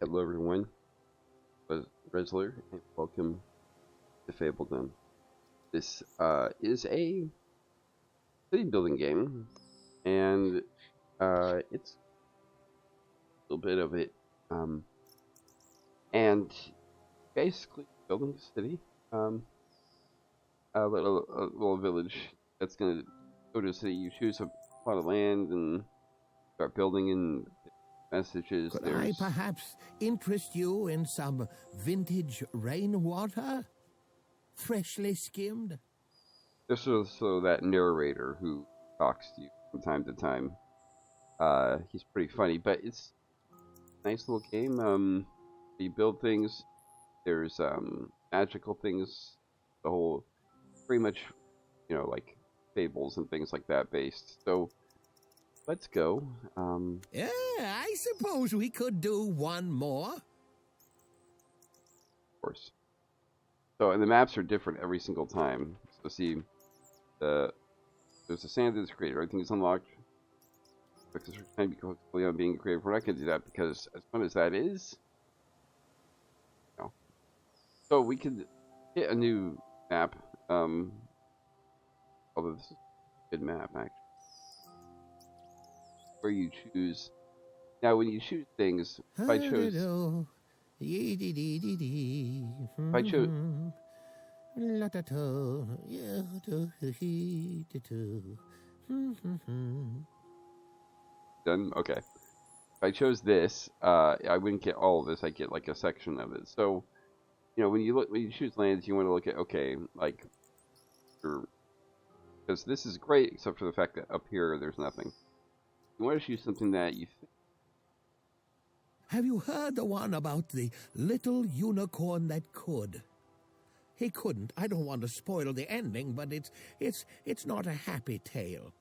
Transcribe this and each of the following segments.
Hello everyone, Resler, and welcome to Fabledom. This is a city building game, and it's a little bit of it, and basically building a city, a little village that's gonna go to a city. You choose a plot of land and start building in messages. Could I perhaps interest you in some vintage rainwater? Freshly skimmed? There's also that narrator who talks to you from time to time. He's pretty funny, but it's a nice little game. You build things. There's magical things. The whole, pretty much, like fables and things like that based. So let's go. Yeah, I suppose we could do one more. Of course. So, and the maps are different every single time. So see, there's a sand that's created. Everything is unlocked. Focus your time quickly on being creative. We're not going to do that because as fun as that is, So we could hit a new map. Although this is a good map actually. Where you choose. Now, when you choose things, if I chose. Done? Okay. If I chose this, I wouldn't get all of this. I get like a section of it. So, when you choose lands, you want to look at because this is great, except for the fact that up here there's nothing. You want to choose something that you think. Have you heard the one about the little unicorn that could? He couldn't. I don't want to spoil the ending, but it's not a happy tale.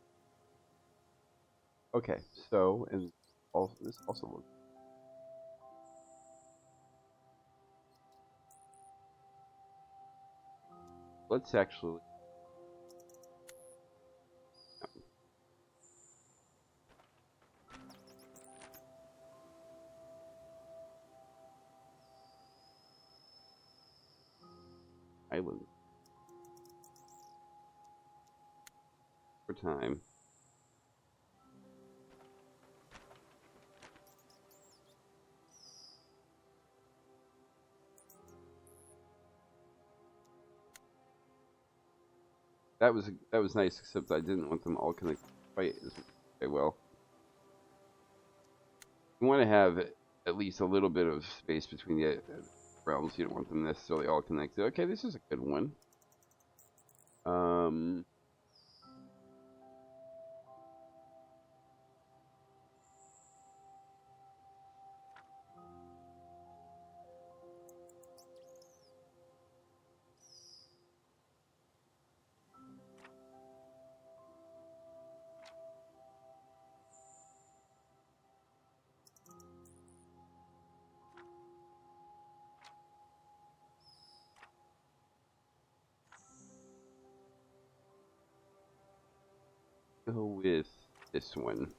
Okay, so and this also looks. Let's actually. Island. For time. That was nice, except I didn't want them all connected quite as well. You want to have at least a little bit of space between the realms. You don't want them necessarily all connected. Okay, this is a good one. Go with this one.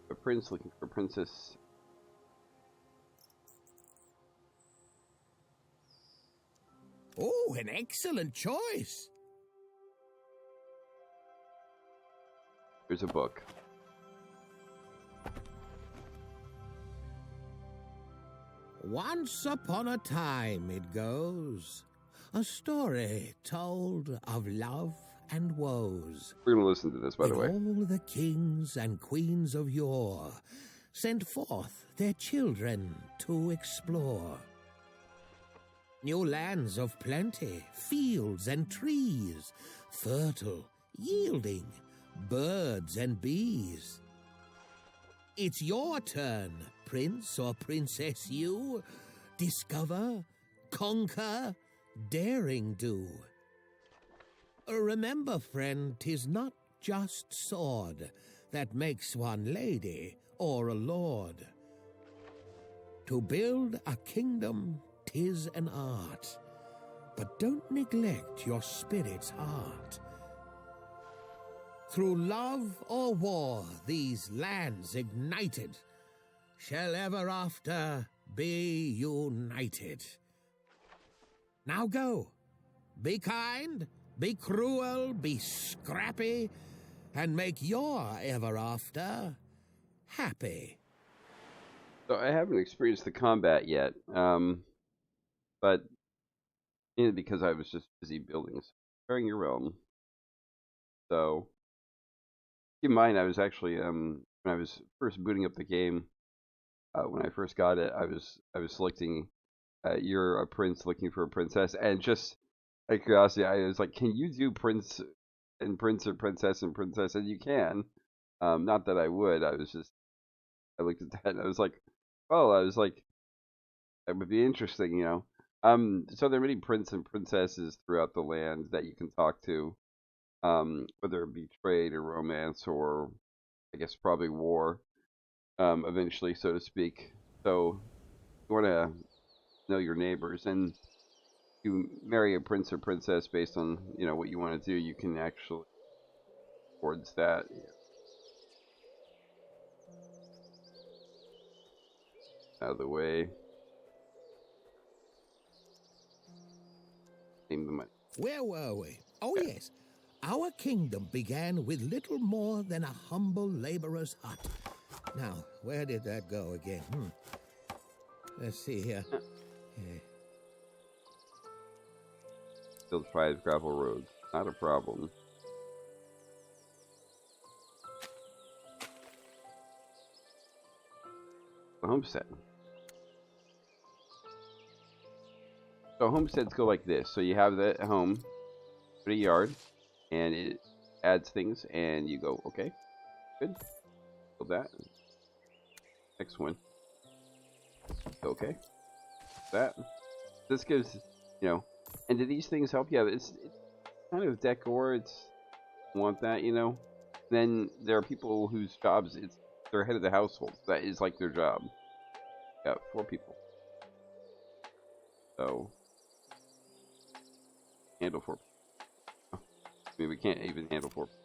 A prince looking for a princess. Oh, an excellent choice. Here's a book. Once upon a time, it goes, a story told of love and woes. We're going to listen to this, by the way. All the kings and queens of yore sent forth their children to explore. New lands of plenty, fields and trees, fertile, yielding, birds and bees. It's your turn, prince or princess you. Discover, conquer, daring do. Remember, friend, 'tis not just sword that makes one lady or a lord. To build a kingdom, 'tis an art, but don't neglect your spirit's heart. Through love or war, these lands ignited, shall ever after be united. Now go. Be kind, be cruel, be scrappy, and make your ever after happy. So I haven't experienced the combat yet, but because I was just busy building, preparing your realm. So keep in mind, I was actually when I was first booting up the game, when I first got it, I was selecting you're a prince looking for a princess, and just out of curiosity, I was like, can you do prince or princess and princess? And you can. Not that I would. I looked at that and I was like, well, that would be interesting, you know. So there are many prince and princesses throughout the land that you can talk to, whether it be trade or romance or I guess probably war, eventually, so to speak. So you want to know your neighbors, and you marry a prince or princess based on what you want to do. You can actually towards that. Out of the way. Name the money. Where were we? Oh, yes. Our kingdom began with little more than a humble laborer's hut. Now, where did that go again? Let's see here. Build 5 gravel roads. Not a problem. The homestead. So homesteads go like this. So you have the home, put a yard, and it adds things, and you go, okay, good. Build that. Next one. Okay. That. This gives, and do these things help? Yeah, it's kind of decor. It's want that, Then there are people whose jobs they're head of the household. That is like their job. Got 4 people. So handle 4 people. I mean, we can't even handle 4 people.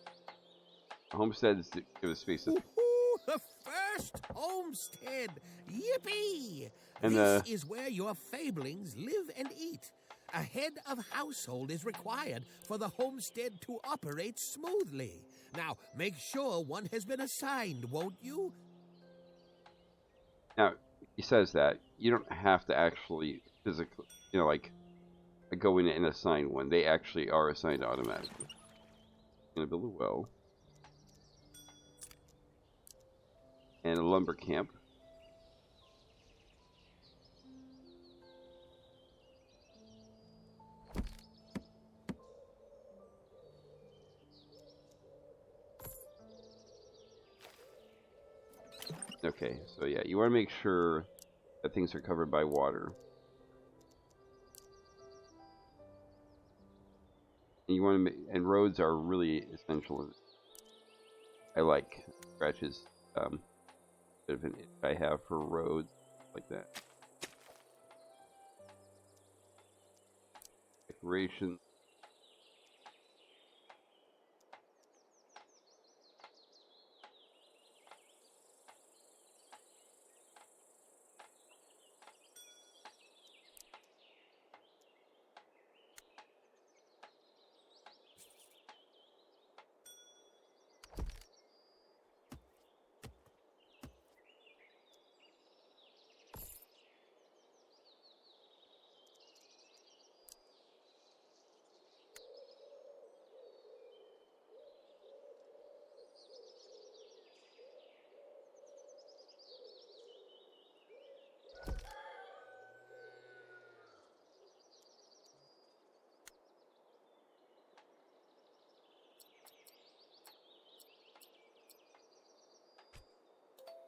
Homesteads give us space. The first homestead! Yippee! And this is where your fablings live and eat. A head of household is required for the homestead to operate smoothly. Now, make sure one has been assigned, won't you? Now, he says that. You don't have to actually physically, go in and assign one. They actually are assigned automatically. Gonna build a well. And a lumber camp. Okay, so yeah, you want to make sure that things are covered by water. And you want to and roads are really essential. I like scratches bit of an itch I have for roads like that. Decoration.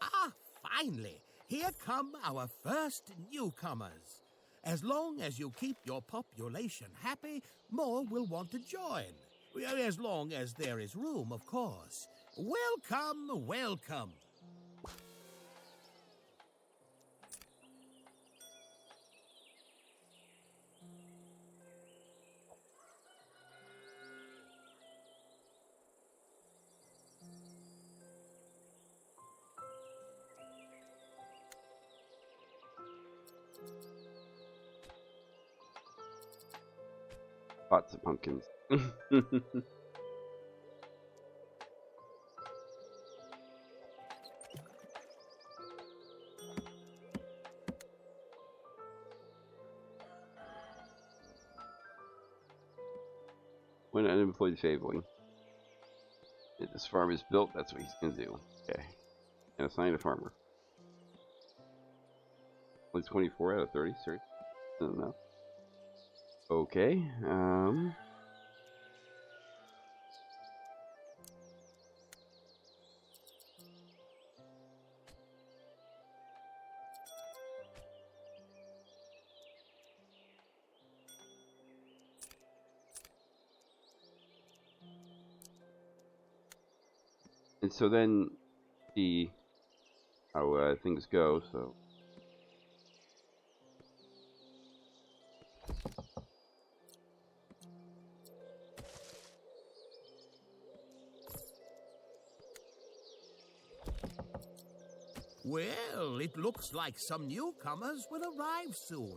Ah, finally, here come our first newcomers. As long as you keep your population happy, more will want to join. As long as there is room, of course. Welcome, welcome. Lots of pumpkins. When unemployed fabling. If this farm is built, that's what he's gonna do. Okay. And assign a farmer. Only 24 out of 30, sorry. I don't know. Okay, and so then see how things go, so. Well, it looks like some newcomers will arrive soon,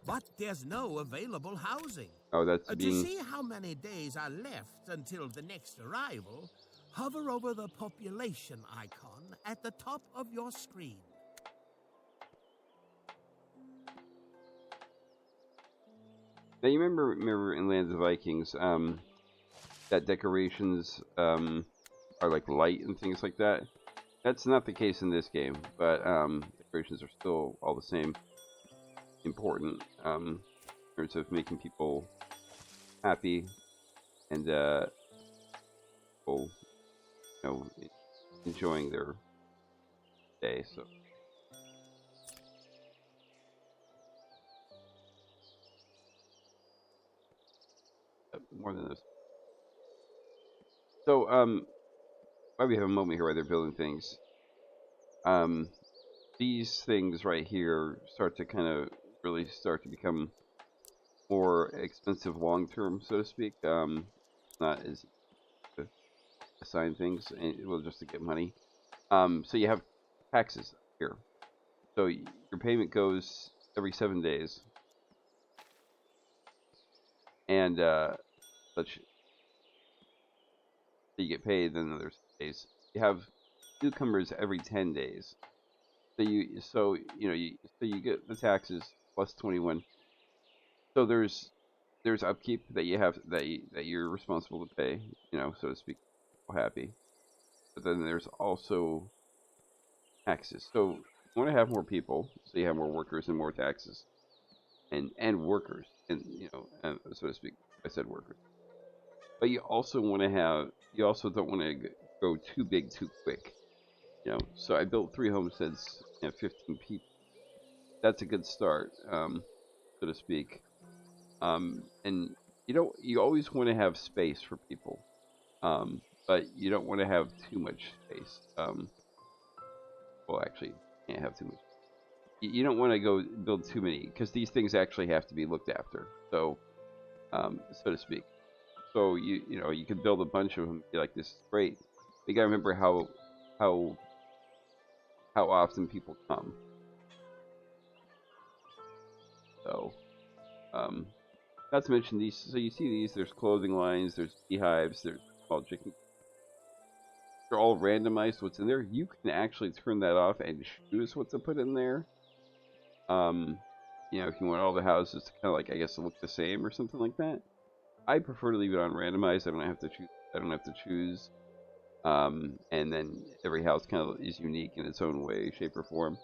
but there's no available housing. Oh, that's To being... see how many days are left until the next arrival, hover over the population icon at the top of your screen. Now, you remember in Lands of Vikings, that decorations, are like light and things like that? That's not the case in this game, but, decorations are still all the same important, in terms of making people happy and, people, you know, enjoying their day, so. More than this. So, while we have a moment here while they're building things, these things right here start to kind of really start to become more expensive long term, so to speak. Not as to assign things, and well, just to get money. So you have taxes here. So your payment goes every 7 days, and such. So you get paid, then there's days. You have newcomers every 10 days. So you get the taxes plus 21. So there's upkeep that you have that you're responsible to pay, so to speak, happy. But then there's also taxes. So you want to have more people, so you have more workers and more taxes, and workers, and so to speak. I said workers. But you also don't want to go too big too quick. So I built 3 homesteads and 15 people. That's a good start, so to speak. And you always want to have space for people, but you don't want to have too much space. Well, actually, you can't have too much. You don't want to go build too many, because these things actually have to be looked after. So, so to speak. So you can build a bunch of them. Be like, this is great. You gotta remember how often people come. So, not to mention these. So you see these. There's clothing lines. There's beehives. There's small chicken. They're all randomized. What's in there? You can actually turn that off and choose what to put in there. If you want all the houses to kind of like, I guess, look the same or something like that. I prefer to leave it on randomized. I don't have to choose. And then every house kind of is unique in its own way, shape, or form.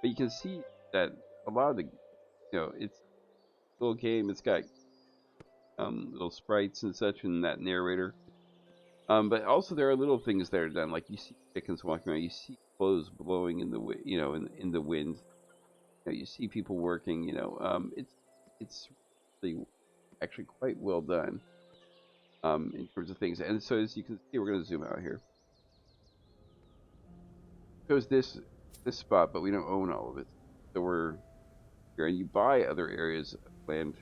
But you can see that a lot of the, it's a little game. It's got little sprites and such in that narrator. But also there are little things that are done, like you see chickens walking around. You see clothes blowing in the in the wind. You see people working. It's really actually quite well done. In terms of things, and so as you can see, we're going to zoom out here. Shows this spot, but we don't own all of it, so we're here. And you buy other areas of land,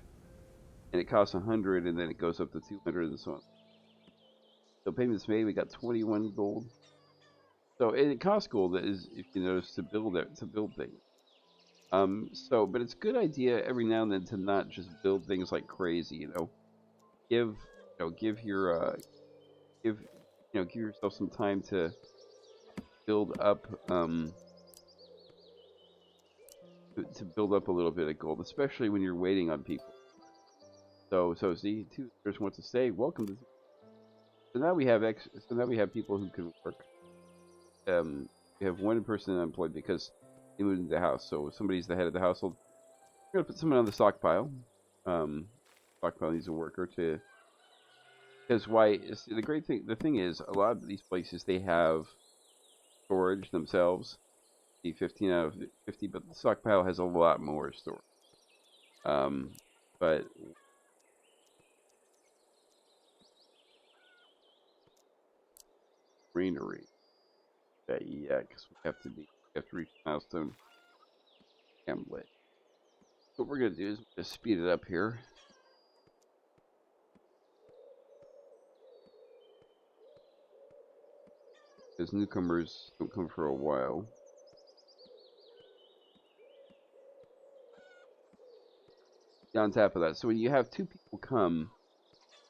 and it costs 100, and then it goes up to 200, and so on. So payments made, we got 21 gold. So and it costs gold, is if you notice, to build things. But it's a good idea every now and then to not just build things like crazy, give your give give yourself some time to build up to build up a little bit of gold, especially when you're waiting on people. So see, two visitors want to say, welcome to. So now we have people who can work. We have one person unemployed because they moved into the house. So if somebody's the head of the household, we're gonna put someone on the stockpile. Stockpile needs a worker to. Because why? See, the thing is, a lot of these places they have storage themselves. Be 15 out of 50, but the stockpile has a lot more storage. But greenery. Yeah, because we have to reach milestone hamlet. What we're gonna do is just speed it up here. Because newcomers don't come for a while. On top of that, so when you have two people come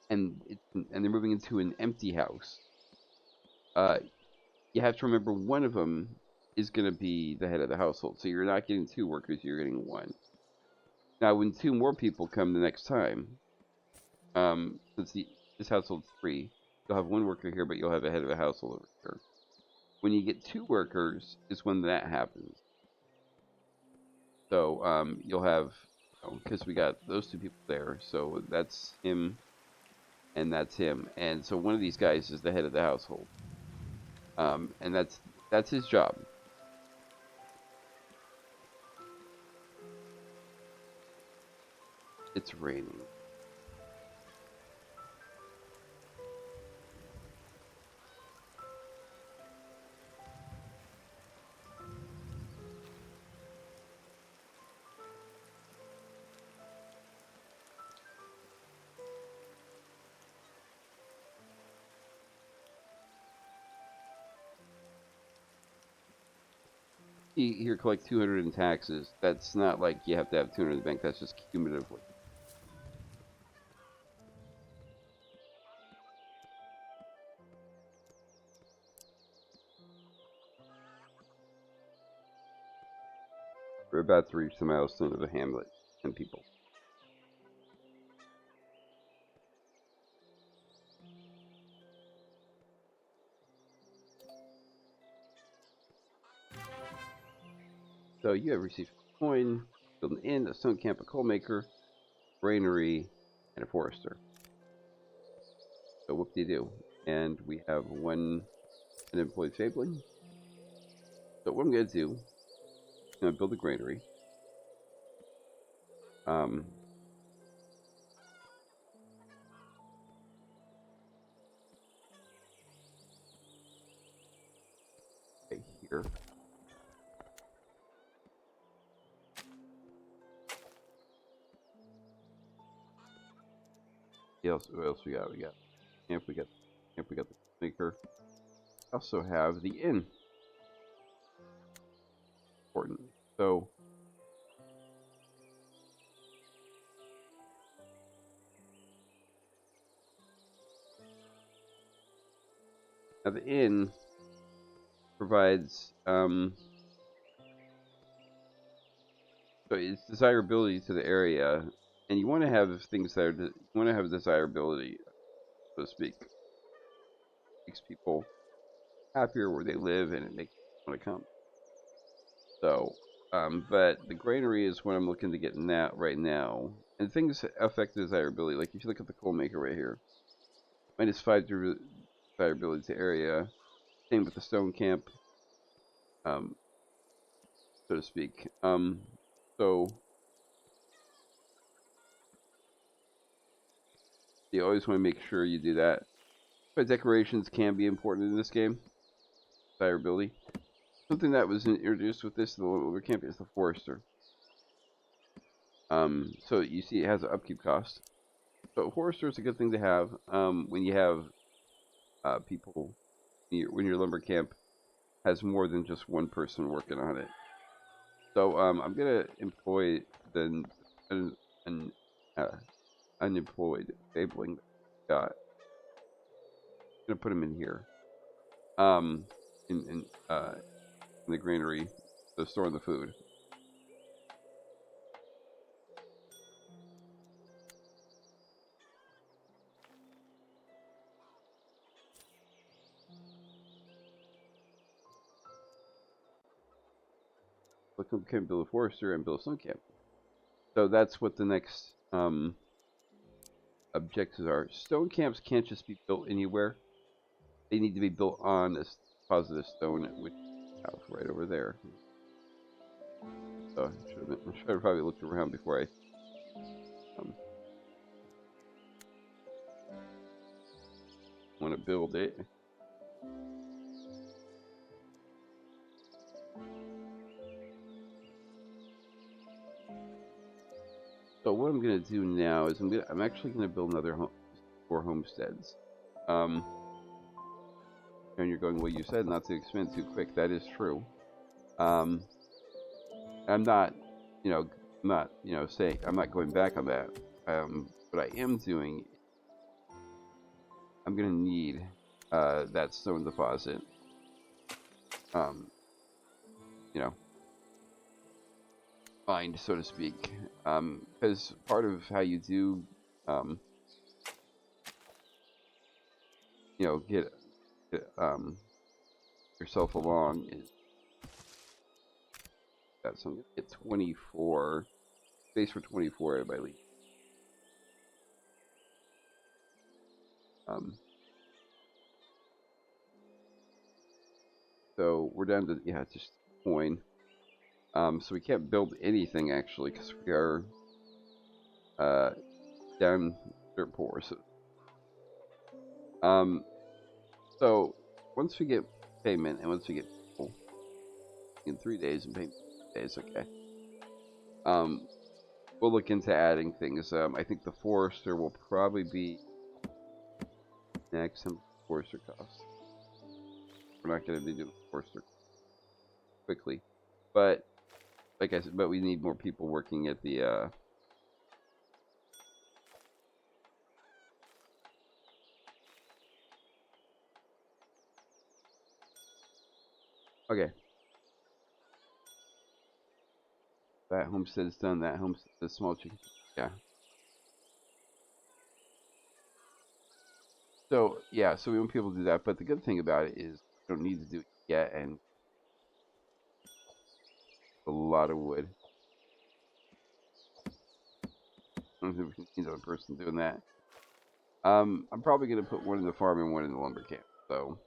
and they're moving into an empty house, you have to remember one of them is going to be the head of the household. So you're not getting two workers, you're getting one. Now, when two more people come the next time, since this household's free, you'll have one worker here, but you'll have a head of a household over here. When you get two workers is when that happens. So you'll have, because we got those two people there, so that's him and that's him. And so one of these guys is the head of the household. And that's his job. It's raining. Here, collect 200 in taxes. That's not like you have to have 200 in the bank. That's just cumulatively. We're about to reach the milestone of the hamlet and people. So you have received a coin, build an inn, a stone camp, a coal maker, granary, and a forester. So whoop-de-doo. And we have one unemployed fabling. So what I'm going to do, I'm going to build a granary. Right here. What else we got? We got camp, we got the maker. Also have the inn. Important. So now the inn provides so it's desirability to the area, and you want to have things that are you want to have desirability, so to speak. It makes people happier where they live, and it makes them want to come. So, but the granary is what I'm looking to get in that right now, and things affect desirability. Like if you look at the coal maker right here, -5 desirability to area. Same with the stone camp, so to speak. So you always want to make sure you do that. But decorations can be important in this game. Desirability. Something that was introduced with this the camp is the forester. So you see it has an upkeep cost. So forester is a good thing to have when you have people when your lumber camp has more than just one person working on it. So I'm gonna employ the unemployed fabling I'm gonna put them in here. Um, in the granary, to store the food. Can build a forester and build a stone camp. So that's what the next objectives are. Stone camps can't just be built anywhere. They need to be built on a positive stone, which is right over there. So I should have probably looked around before I want to build it. So what I'm gonna do now is I'm actually gonna build another 4 homesteads. And you're going, well, you said not to expand too quick. That is true. I'm not, saying I'm not going back on that. What I am doing, I'm gonna need that stone deposit. Find, so to speak, because part of how you do, get yourself along is that. So I'm gonna get 24 space for 24 at my least. So we're down to just a coin. So we can't build anything actually because we are down dirt poor. So once we get payment and once we get people in 3 days and payment 3 days, okay. We'll look into adding things. I think the forester will probably be next. Some forester costs. We're not going to be doing forester quickly, but like I said, we need more people working at the okay. That homestead is done. That homestead is small chicken. Yeah. So yeah, so we want people to do that. But the good thing about it is we don't need to do it yet, and a lot of wood. I don't think we can need another person doing that. I'm probably gonna put one in the farm and one in the lumber camp. So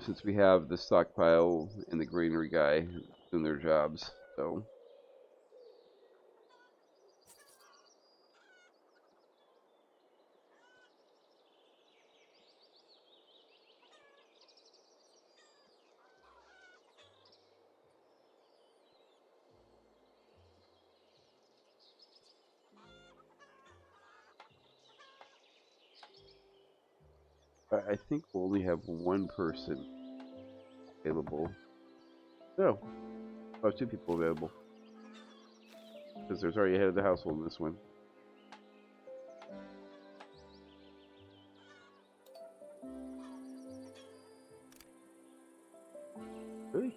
since we have the stockpile and the granary guy doing their jobs, so. I think we'll only have one person available. No, oh, 2 people available. Because there's already a head of the household in this one. Really?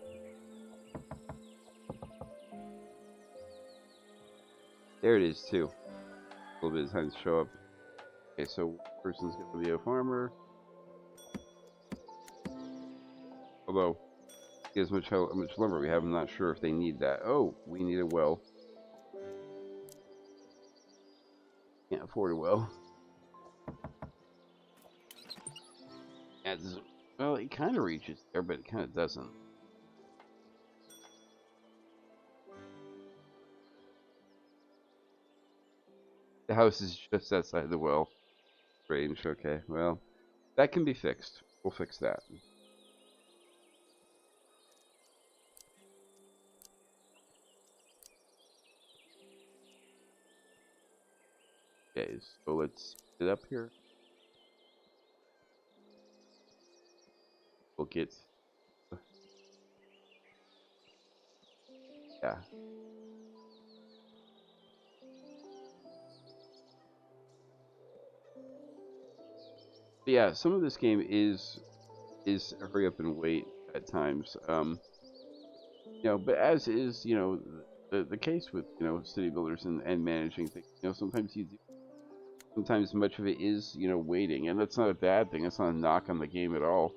There it is, too. A little bit of time to show up. Okay, so person's going to be a farmer. Although, as much lumber we have, I'm not sure if they need that. Oh, we need a well. Can't afford a well. Yeah, well, it kind of reaches there, but it kind of doesn't. The house is just outside the well range. Okay, well, that can be fixed. We'll fix that. Okay, so let's get up here. We'll get. Yeah. But yeah, some of this game is hurry up and wait at times. But as is, the case with, city builders and managing things, sometimes you do, sometimes much of it is, waiting, and that's not a bad thing. That's not a knock on the game at all,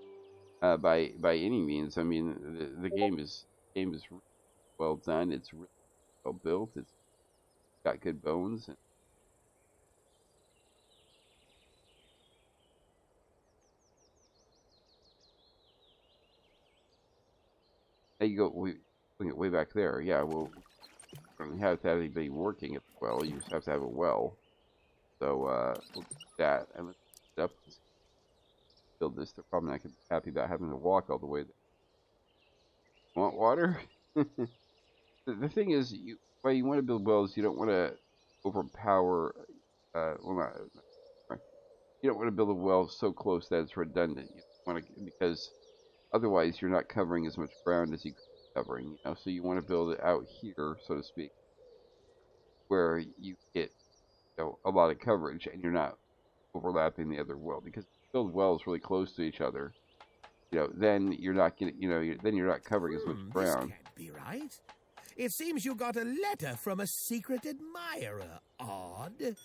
by any means. I mean, the game is really well done. It's really well built. It's got good bones. And there you go. We bring it way back there. Yeah, well, you don't have to have anybody working at the well. You just have to have a well. So we'll do that, and let's set up. Build this. They're probably not going to be happy about having to walk all the way there. Want water? The thing is, well, you want to build wells. You don't want to overpower. Well, not. You don't want to build a well so close that it's redundant. You want to, because otherwise you're not covering as much ground as you could be covering. So you want to build it out here, so to speak, where you get a lot of coverage and you're not overlapping the other well. Because if you build wells really close to each other, then you're not getting, then you're not covering as much This ground. can't be right. It seems you got a letter from a secret admirer. Odd.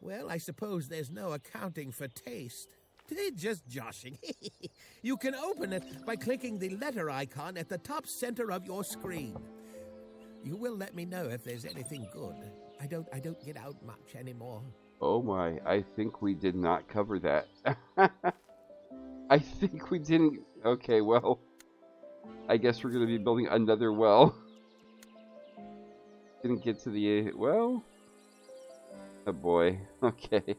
Well, I suppose there's no accounting for taste. Just joshing. You can open it by clicking the letter icon at the top center of your screen. You will let me know if there's anything good. I don't get out much anymore. Oh my, I think we did not cover that. I think we didn't. Okay, well, I guess we're going to be building another well. Didn't get to the, well. Oh boy, okay.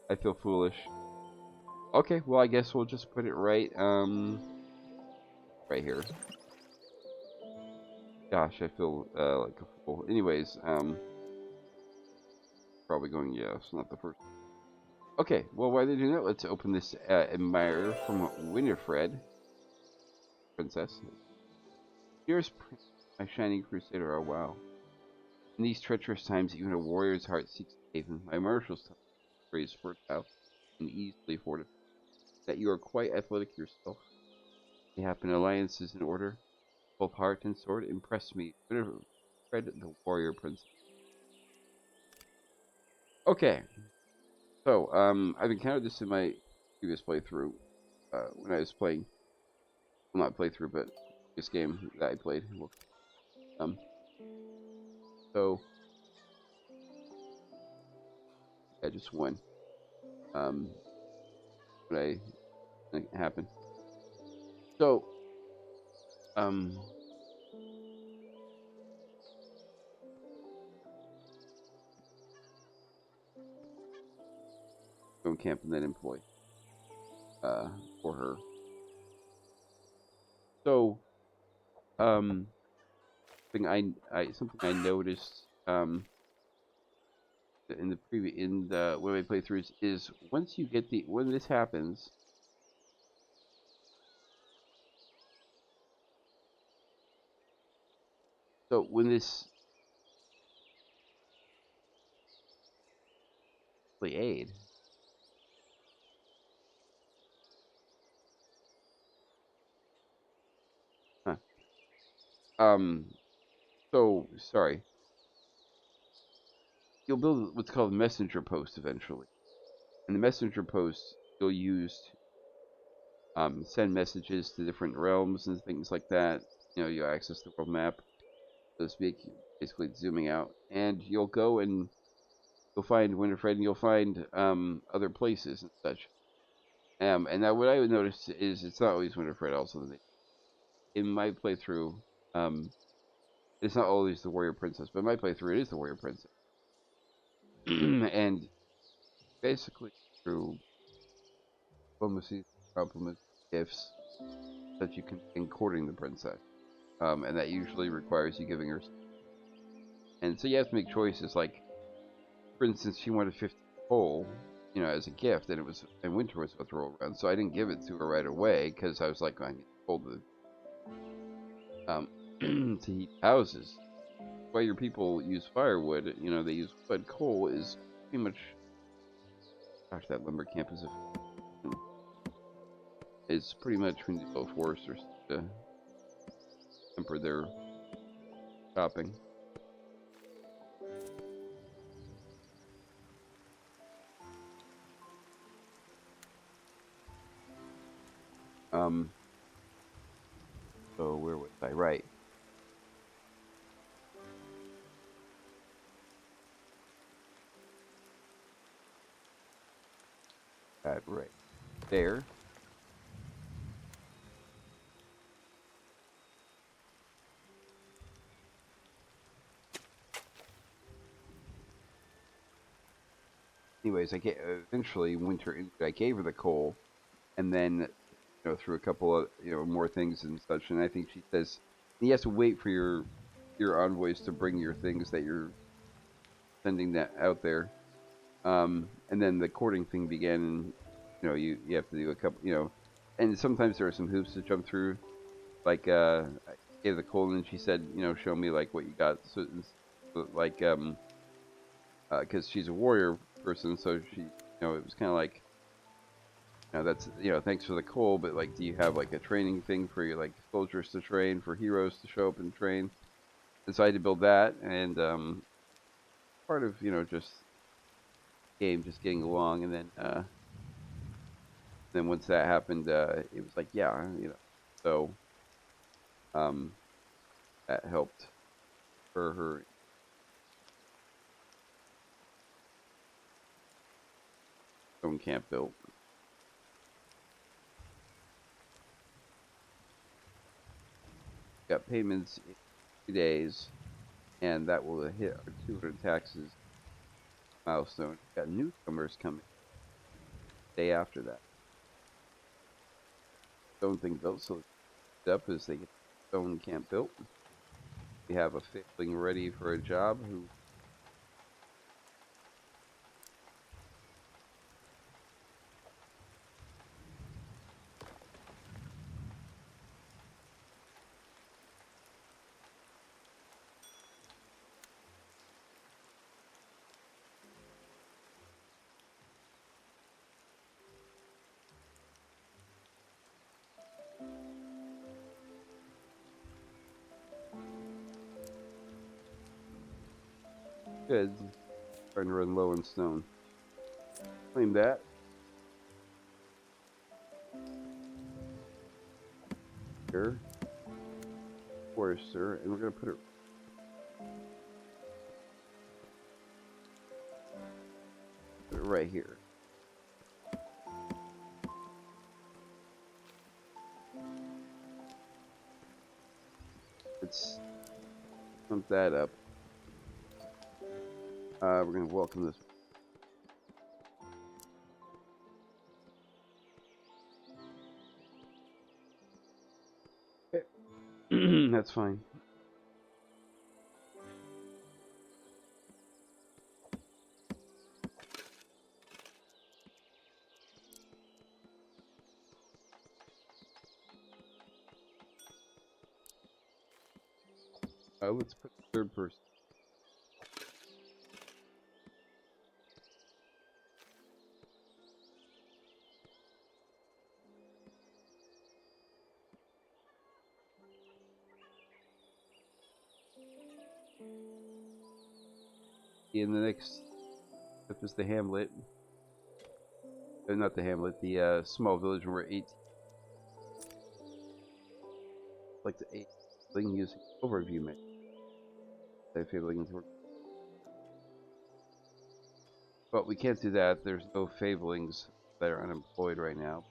I feel foolish. Okay, well, I guess we'll just put it right here. Gosh, I feel like a fool. Anyways, probably going, yes, not the first. Okay, well, while they do that, let's open this admirer from Winifred. Princess. Dearest Prince, my shining crusader, oh wow. In these treacherous times, even a warrior's heart seeks haven. My marshals tell me is fertile and easily fortified. That you are quite athletic yourself. You happen alliances in order. Both heart and sword impress me. Winifred, the warrior princess. Okay. So, I've encountered this in my previous playthrough, when I was playing, well, not playthrough, but this game that I played. So, yeah, just one. What I think happened. So, go camp and then employ, for her. So, something I noticed, in the one of my playthroughs is once you get when this happens, so when this the aid, huh. So sorry, you'll build what's called a messenger post eventually, and the messenger post you'll use send messages to different realms and things like that. You access the world map, so to speak, basically zooming out, and you'll go and you'll find Winifred, and you'll find other places and such. And now what I would notice is it's not always Winifred. Also, in my playthrough, it's not always the warrior princess, but in my playthrough it is the warrior princess, and basically through diplomacy, compliments, gifts that you can in courting the princess, and that usually requires you giving her. And so you have to make choices. Like, for instance, she wanted 50 coal, as a gift, and winter was about to roll around, so I didn't give it to her right away because I was like, I need coal to heat houses. Why your people use firewood? They use wood. Coal is pretty much. Gosh, that lumber camp is a It's pretty much when you go foresters to temper their shopping. So where was I? Right. Right there. Anyways, eventually winter. I gave her the coal, and then through a couple of more things and such. And I think she says he has to wait for your envoys to bring your things that you're sending that out there. And then the courting thing began, and you have to do a couple, and sometimes there are some hoops to jump through. Like I gave the coal, and she said, show me like what you got. So like because she's a warrior person, so she it was kind of like that's thanks for the coal, but like do you have like a training thing for your like soldiers to train, for heroes to show up and train? And so I had to build that, and part of just game just getting along, and then once that happened, it was like yeah, so um that helped for her own camp built. Got payments in 2 days, and that will hit our 200 taxes milestone. Got newcomers coming day after that. Stone thing built, so it's up as they get stone camp built. We have a failing ready for a job who good, trying to run low in stone. Claim that. Here. Forester, and we're going to put it right here. Let's pump that up. We're going to welcome this. Okay. That's fine. Let's put the third person. In the next step is the hamlet. Not the hamlet, the small village where we're 8. Like the 8 thing using overview menu. But we can't do that. There's no fablings that are unemployed right now.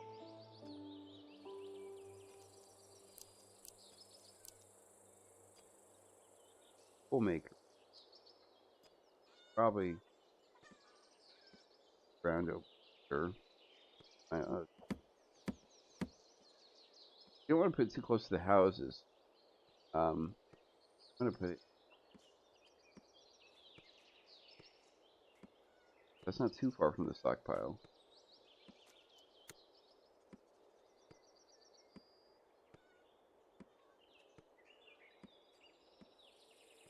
Maker. Probably ground opener. You don't want to put it too close to the houses. I'm gonna put it. That's not too far from the stockpile.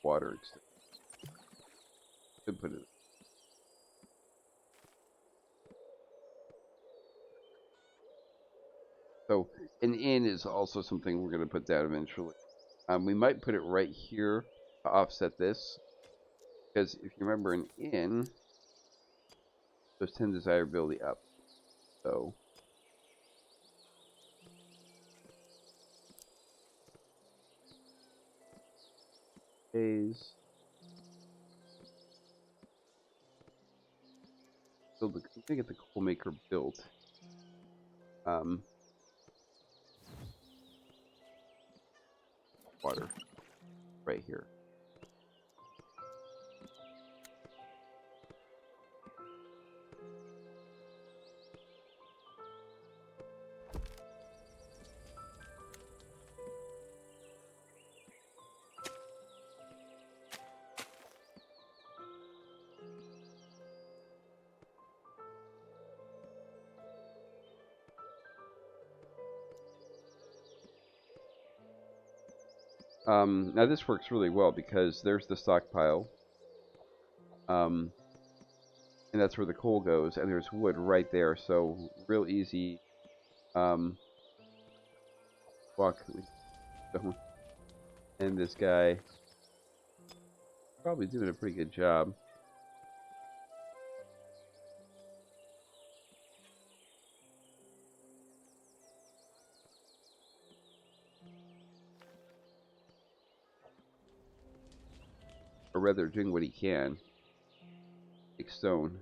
Water extension. Could put it. So an inn is also something we're going to put down eventually. We might put it right here to offset this, because if you remember, an inn goes 10 desirability up. So days. Build the, I'm gonna get the coal maker built. Water right here. Now this works really well because there's the stockpile, and that's where the coal goes, and there's wood right there, so real easy. Walk, and this guy probably doing a pretty good job. Or rather, doing what he can. Take stone.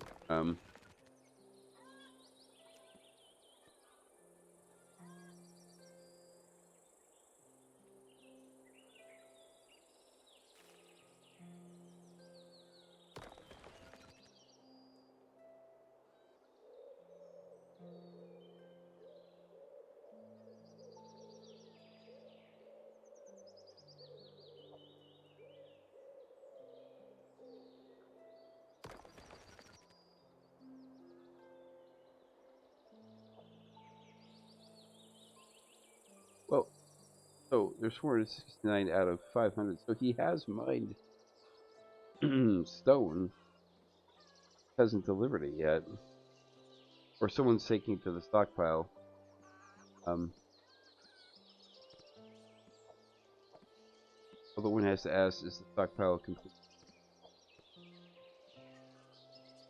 Well, so there's 469 out of 500. So he has mined stone, hasn't delivered it yet, or someone's taking it to the stockpile. Although one has to ask, is the stockpile complete?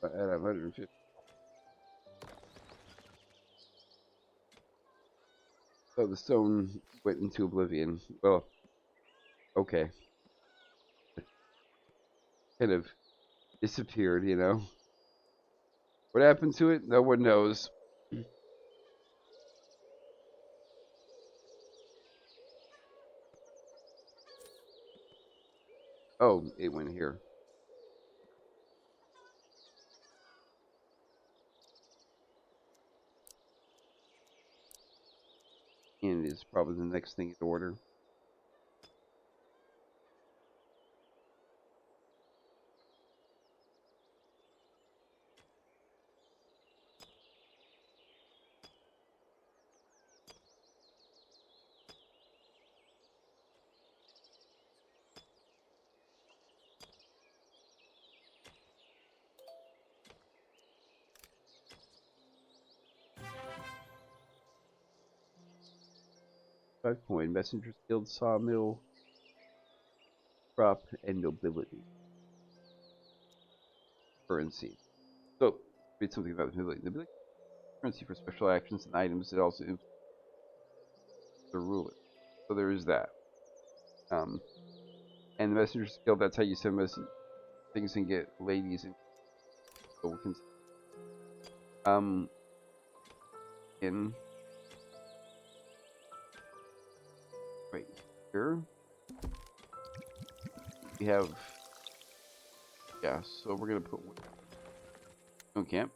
At 150. So the stone went into oblivion. Well, okay. Kind of disappeared, you know. What happened to it? No one knows. Oh, it went here. And it's probably the next thing in order. .5 Messengers Guild, Sawmill, Crop, and Nobility. Currency. So, read something about the nobility. Nobility currency for special actions and items. It also influences the ruler. So there is that. And the Messengers Guild, that's how you send things and get ladies and so in right here we have, yeah, so we're gonna put stone camp.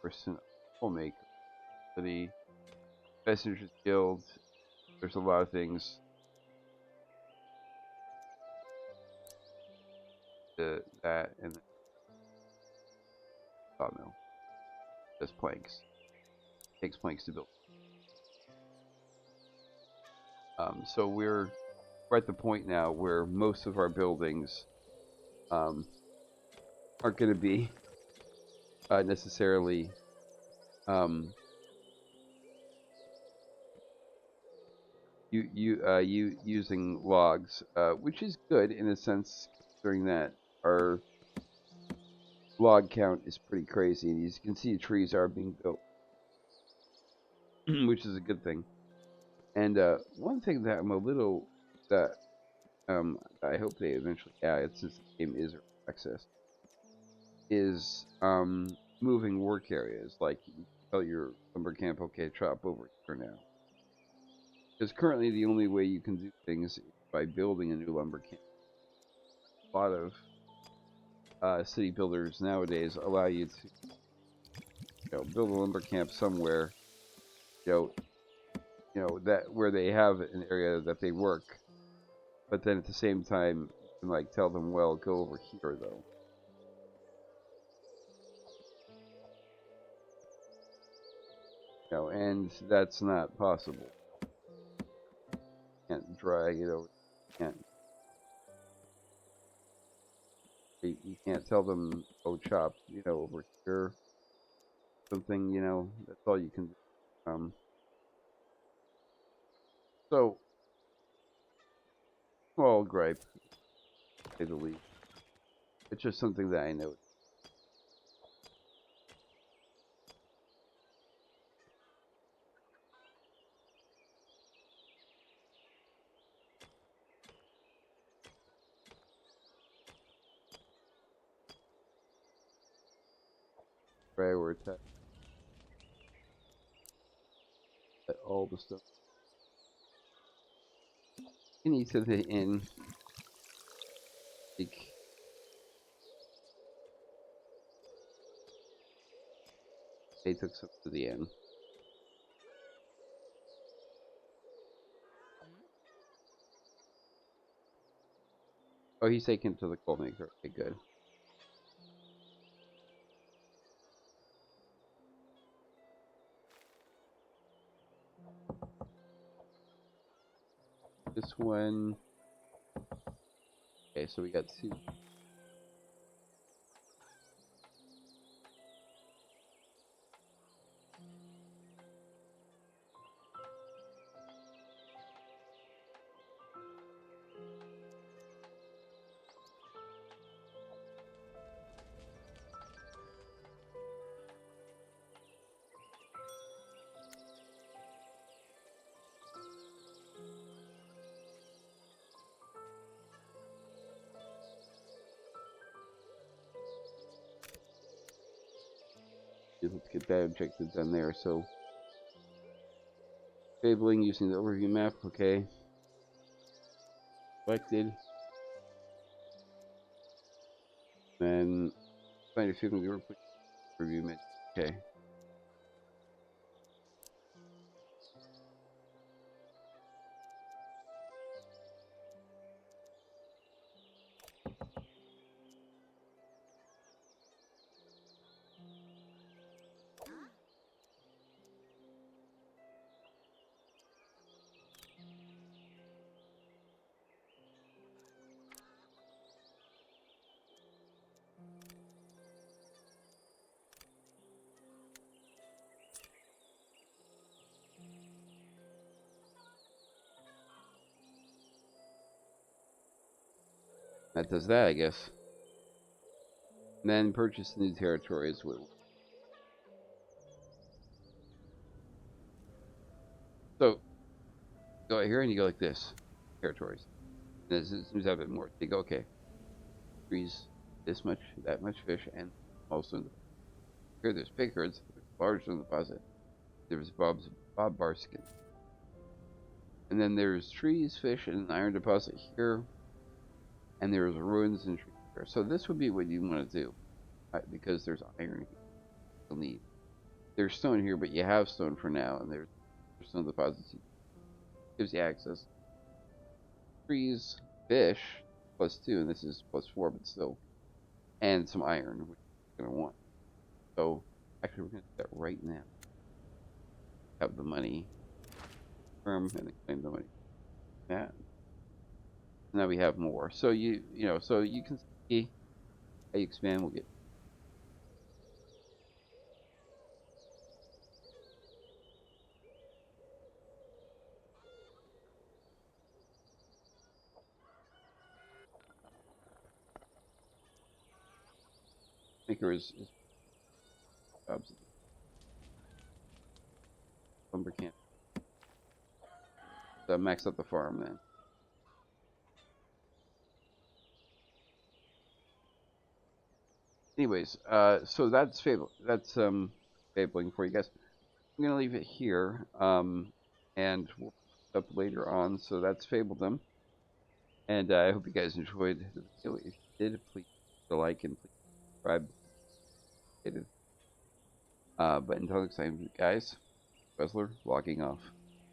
Person homemaker, the Messengers Guild. There's a lot of things. That and sawmill. Just planks. Takes planks to build. So we're at the point now where most of our buildings aren't going to be necessarily um, you using logs, which is good in a sense, considering that our log count is pretty crazy, and as you can see, trees are being built, which is a good thing. And one thing that I'm a little that I hope they eventually add, since the game is early access, is moving work areas. Like you tell your lumber camp, okay, chop over here now. Because currently the only way you can do things is by building a new lumber camp. A lot of city builders nowadays allow you to, build a lumber camp somewhere, you know, that where they have an area that they work, but then at the same time you can like tell them, well, go over here though. And that's not possible. Can't drag it over. Can't you can't tell them, oh, chop, over here, something, that's all you can do. So, small gripe, to say the least. It's just something that I know. Prioritize all the stuff. Any to the inn, like, they took some to the inn. Oh, he's taken to the coal maker. Okay, good. This one. Okay, so we got two. Let's get that objective done there. So, fabling using the overview map. Okay. Selected. Then find a field we were put overview map. Okay. That does that, I guess. And then purchase new territories. So, go out here and you go like this. Territories. And as soon as you have it more, you go, okay. Trees, this much, that much fish, and also in the here there's pickers, large on the deposit. There's Bob Barskin. And then there's trees, fish, and an iron deposit here. And there's ruins and trees here. So this would be what you want to do. Because there's iron you'll need. There's stone here, but you have stone for now, and there's stone deposits. Gives you access. Trees, fish, +2, and this is +4, but still. And some iron, which you're going to want. So, actually, we're going to do that right now. Have the money. Firm, and then claim the money. Yeah. Now we have more. So so you can see you expand, we'll get. Maker is jobs. Lumber camp. So max out the farm then. Anyways, so that's fable. That's fabling for you guys. I'm gonna leave it here, and we'll pick up later on. So that's Fabledom, and I hope you guys enjoyed the video. If you did, please hit a like and please subscribe. But until next time, guys, Wrestler logging off.